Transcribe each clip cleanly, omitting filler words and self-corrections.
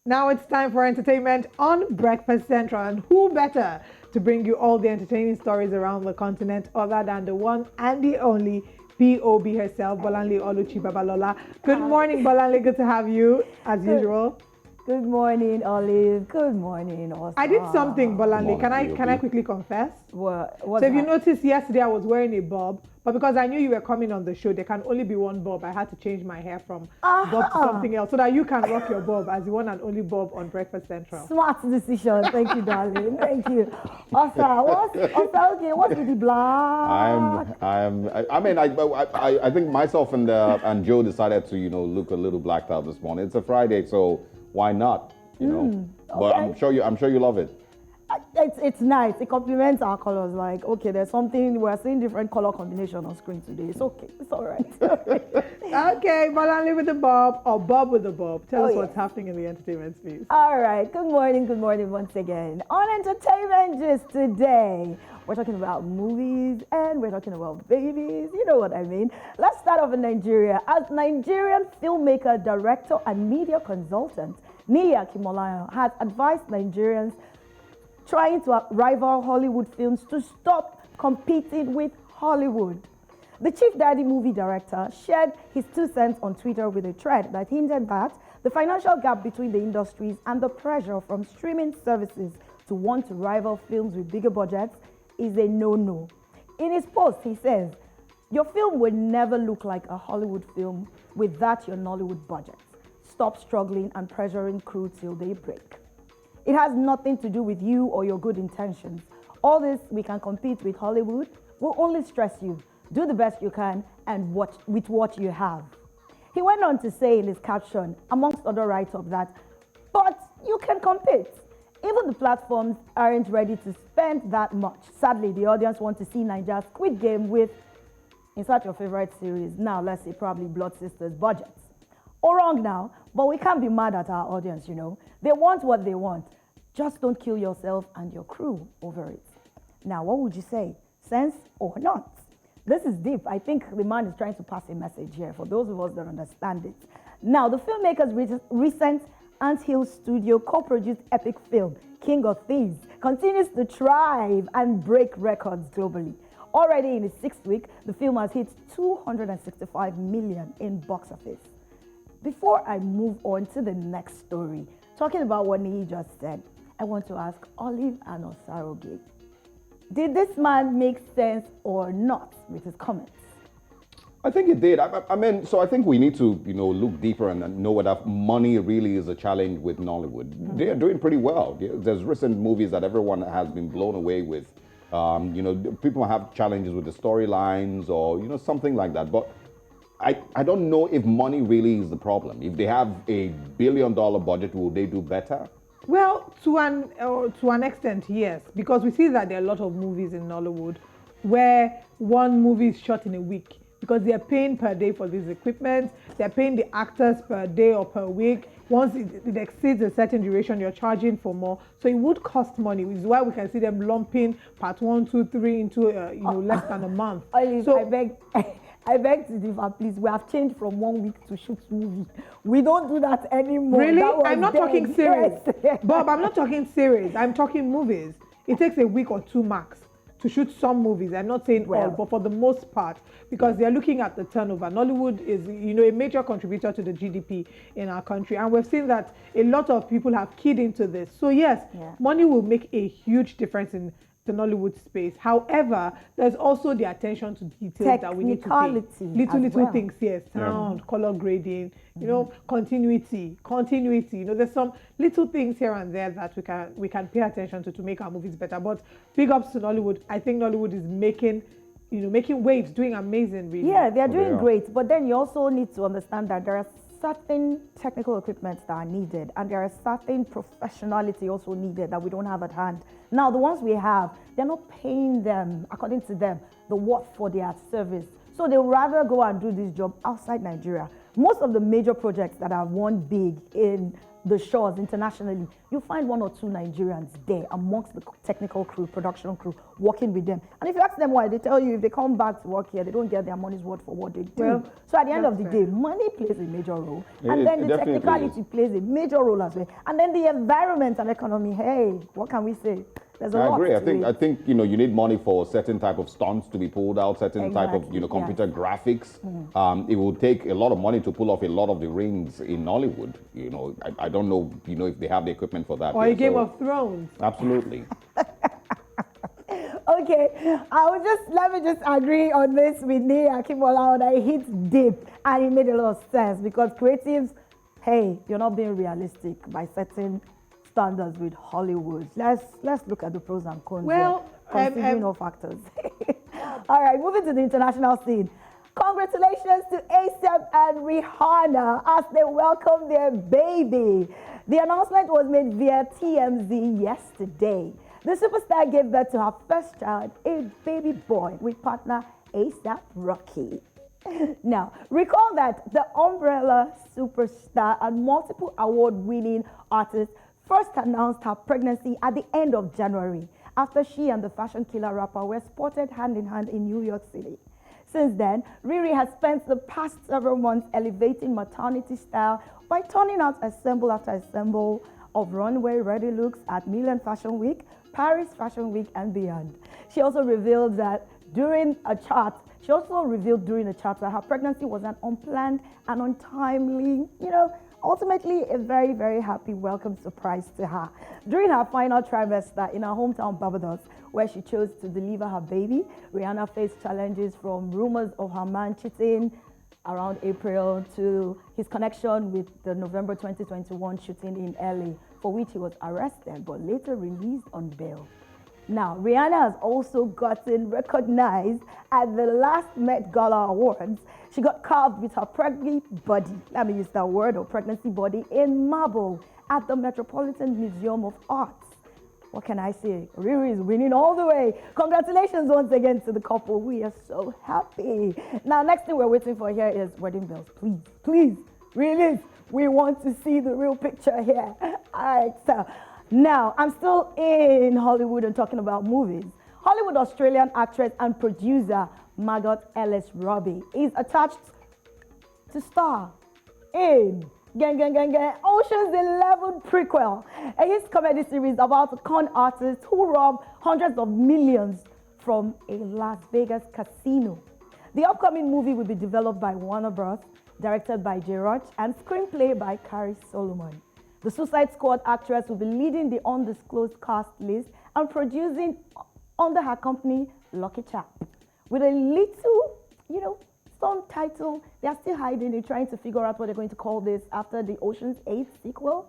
Now it's time for entertainment on Breakfast Central. And who better to bring you all the entertaining stories around the continent other than the one and the only POB herself, Bolanle Oluchi Babalola. Good morning, Bolanle. Good to have you, as usual. Good morning, Olive. Good morning, Osa. I did something, Bolanle. Morning, Can I quickly confess? What So if you noticed, yesterday I was wearing a bob, but because I knew you were coming on the show, there can only be one bob. I had to change my hair from bob to something else so that you can rock your bob as the one and only bob on Breakfast Central. Smart decision. Thank you, darling. Thank you. Osa, what's with the black? I think myself and Joe decided to, look a little blacked out this morning. It's a Friday, so why not? But okay. I'm sure you love it. It's nice. It complements our colors. Like, okay, there's something, we're seeing different color combination on screen today. It's okay. It's all right. Okay, Bolanle with the bob or Bob with the bob. Tell us what's happening in the entertainment space. All right. Good morning once again. On Entertainment Gist today, we're talking about movies and we're talking about babies. You know what I mean. Let's start off in Nigeria. As Nigerian filmmaker, director, and media consultant, Niyi Akinmolayan has advised Nigerians trying to rival Hollywood films to stop competing with Hollywood. The Chief Daddy movie director shared his 2 cents on Twitter with a thread that hinted that the financial gap between the industries and the pressure from streaming services to want to rival films with bigger budgets is a no-no. In his post, he says, "Your film will never look like a Hollywood film with that your Nollywood budget. Stop struggling and pressuring crew till they break. It has nothing to do with you or your good intentions. All this, we can compete with Hollywood, will only stress you. Do the best you can and with what you have." He went on to say in his caption, amongst other write-ups, that, "But you can compete. Even the platforms aren't ready to spend that much. Sadly, the audience want to see Nigeria's Squid Game with, insert your favorite series, now let's say probably Blood Sisters budgets. Or wrong now, but we can't be mad at our audience, They want what they want. Just don't kill yourself and your crew over it." Now, what would you say? Sense or not? This is deep. I think the man is trying to pass a message here for those of us that understand it. Now, the filmmaker's recent Ant Hill Studio co-produced epic film, King of Thieves, continues to thrive and break records globally. Already in its 6th week, the film has hit 265 million in box office. Before I move on to the next story, talking about what Niyi just said, I want to ask Olive and Osaroge, did this man make sense or not with his comments? I think it did. I think we need to, look deeper and know whether money really is a challenge with Nollywood. They're doing pretty well. There's recent movies that everyone has been blown away with. People have challenges with the storylines or, something like that. But I don't know if money really is the problem. If they have a $1 billion budget, will they do better? Well, to an extent, yes, because we see that there are a lot of movies in Nollywood where one movie is shot in a week because they are paying per day for this equipment, they're paying the actors per day or per week. Once it exceeds a certain duration, you're charging for more. So it would cost money, which is why we can see them lumping part 1, 2, 3 into less than a month. So I beg to differ, please. We have changed from 1 week to shoot movie. We don't do that anymore. Really? I'm not talking series. Yes. Bob, I'm not talking series. I'm talking movies. It takes a week or 2 max to shoot some movies. I'm not saying all, but for the most part, because they're looking at the turnover. Nollywood is, a major contributor to the GDP in our country. And we've seen that a lot of people have keyed into this. So yes, money will make a huge difference in the Nollywood space. However, there's also the attention to details that we need to pay. Little things, yes, sound, color grading, continuity. There's some little things here and there that we can pay attention to make our movies better. But big ups to Nollywood. I think Nollywood is making waves, doing amazing, really. Yeah, they're doing great. But then you also need to understand that there are certain technical equipment that are needed, and there are certain professionality also needed that we don't have at hand. Now, the ones we have, they're not paying them, according to them, the worth for their service. So they'll rather go and do this job outside Nigeria. Most of the major projects that have won big in the shores internationally, you find one or two Nigerians there amongst the technical crew, production crew, working with them. And if you ask them why, they tell you if they come back to work here, they don't get their money's worth for what they do. Well, so at the end of the day, money plays a major role. And then the technicality plays a major role as well. And then the environment and economy, hey, what can we say? There's a lot. I agree. I think you need money for certain type of stunts to be pulled out, certain type of computer graphics. It will take a lot of money to pull off a lot of the rings in Nollywood. I don't know if they have the equipment for that. Or a Game of Thrones. Absolutely. Okay, let me just agree on this with Niyi Akinmolayan. I hit deep and it made a lot of sense because creatives, hey, you're not being realistic by setting standards with Hollywood. Let's look at the pros and cons. Well, considering all factors. All right, moving to the international scene. Congratulations to ASAP and Rihanna as they welcome their baby. The announcement was made via TMZ yesterday. The superstar gave birth to her first child, a baby boy, with partner ASAP Rocky. Now, recall that the Umbrella superstar and multiple award-winning artist first announced her pregnancy at the end of January after she and the fashion killer rapper were spotted hand-in-hand in New York City. Since then, Riri has spent the past several months elevating maternity style by turning out assemble after assemble of runway-ready looks at Milan Fashion Week, Paris Fashion Week, and beyond. She also revealed during a chat that her pregnancy was an unplanned and untimely, ultimately a very, very happy welcome surprise to her. During her final trimester in her hometown Barbados, where she chose to deliver her baby, Rihanna faced challenges from rumors of her man cheating around April to his connection with the November 2021 shooting in LA, for which he was arrested but later released on bail. Now, Rihanna has also gotten recognized at the last Met Gala Awards. She got carved with her pregnant body, let me use that word, or pregnancy body, in marble at the Metropolitan Museum of Arts. What can I say? Riri is winning all the way. Congratulations once again to the couple. We are so happy. Now, next thing we're waiting for here is wedding bells. Please, release. We want to see the real picture here. All right, so now I'm still in Hollywood and talking about movies. Hollywood Australian actress and producer Margot Elise Robbie is attached to star in Ocean's 11 prequel, a hit comedy series about a con artist who robbed hundreds of millions from a Las Vegas casino. The upcoming movie will be developed by Warner Bros., directed by Jay Roach, and screenplay by Carrie Solomon. The Suicide Squad actress will be leading the undisclosed cast list and producing under her company, Lucky Chap. With a little, some title, they are still hiding it, trying to figure out what they're going to call this after the Ocean's 8 sequel.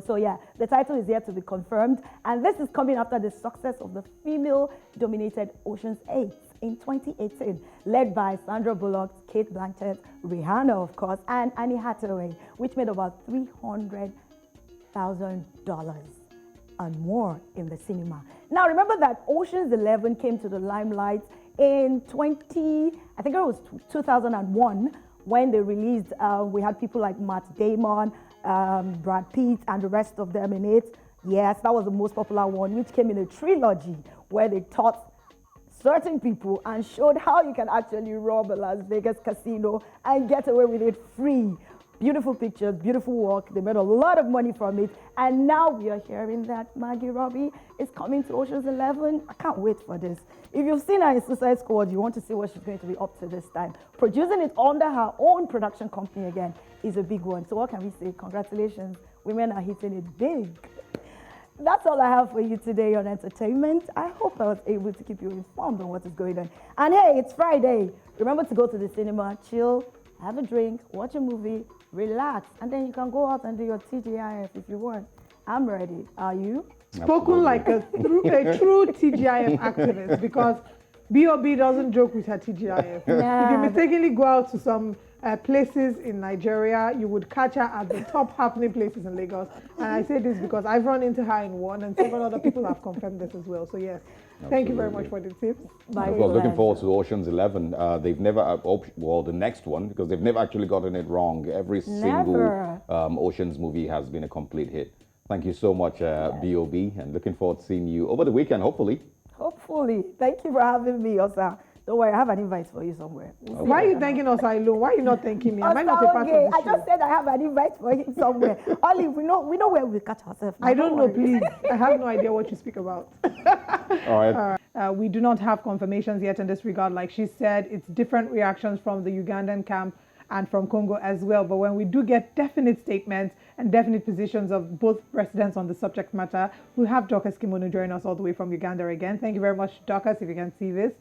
So yeah, the title is yet to be confirmed. And this is coming after the success of the female-dominated Ocean's 8 in 2018, led by Sandra Bullock, Kate Blanchett, Rihanna, of course, and Annie Hathaway, which made about $300,000 and more in the cinema. Now, remember that Ocean's 11 came to the limelight in 2001, when they released, we had people like Matt Damon, Brad Pitt, and the rest of them in it. Yes, that was the most popular one, which came in a trilogy where they taught certain people and showed how you can actually rob a Las Vegas casino and get away with it free. Beautiful pictures, beautiful work. They made a lot of money from it. And now we are hearing that Margot Robbie is coming to Ocean's 11. I can't wait for this. If you've seen her in Suicide Squad, you want to see what she's going to be up to this time. Producing it under her own production company again is a big one. So what can we say? Congratulations. Women are hitting it big. That's all I have for you today on entertainment. I hope I was able to keep you informed on what is going on. And hey, it's Friday. Remember to go to the cinema, chill, have a drink, watch a movie, relax, and then you can go out and do your TGIF if you want. I'm ready. Are you? Spoken like a true TGIF activist, because B.O.B. doesn't joke with her TGIF. Nah. If you mistakenly go out to some places in Nigeria, you would catch her at the top happening places in Lagos. And I say this because I've run into her in one, and several other people have confirmed this as well. So yes, thank you very much for the tips. My I was looking pleasure. forward to Ocean's 11. They've never, well, the next one, because they've never actually gotten it wrong. Every single Never. Ocean's movie has been a complete hit. Thank you so much, B.O.B., and looking forward to seeing you over the weekend, hopefully. Hopefully. Thank you for having me, Osa. Don't worry, I have an invite for you somewhere. We'll see Why are what you can thanking us alone? Why are you not thanking me? Am I Osa, not a part okay. of the I show? just said I have an invite for him somewhere. Olive, we know where we catch ourselves. now. I don't know, worry. please. I have no idea what you speak about. All right. We do not have confirmations yet in this regard. Like she said, it's different reactions from the Ugandan camp and from Congo as well. But when we do get definite statements and definite positions of both presidents on the subject matter, we'll have Dorcas Kimono join us all the way from Uganda again. Thank you very much, Dorcas, if you can see this.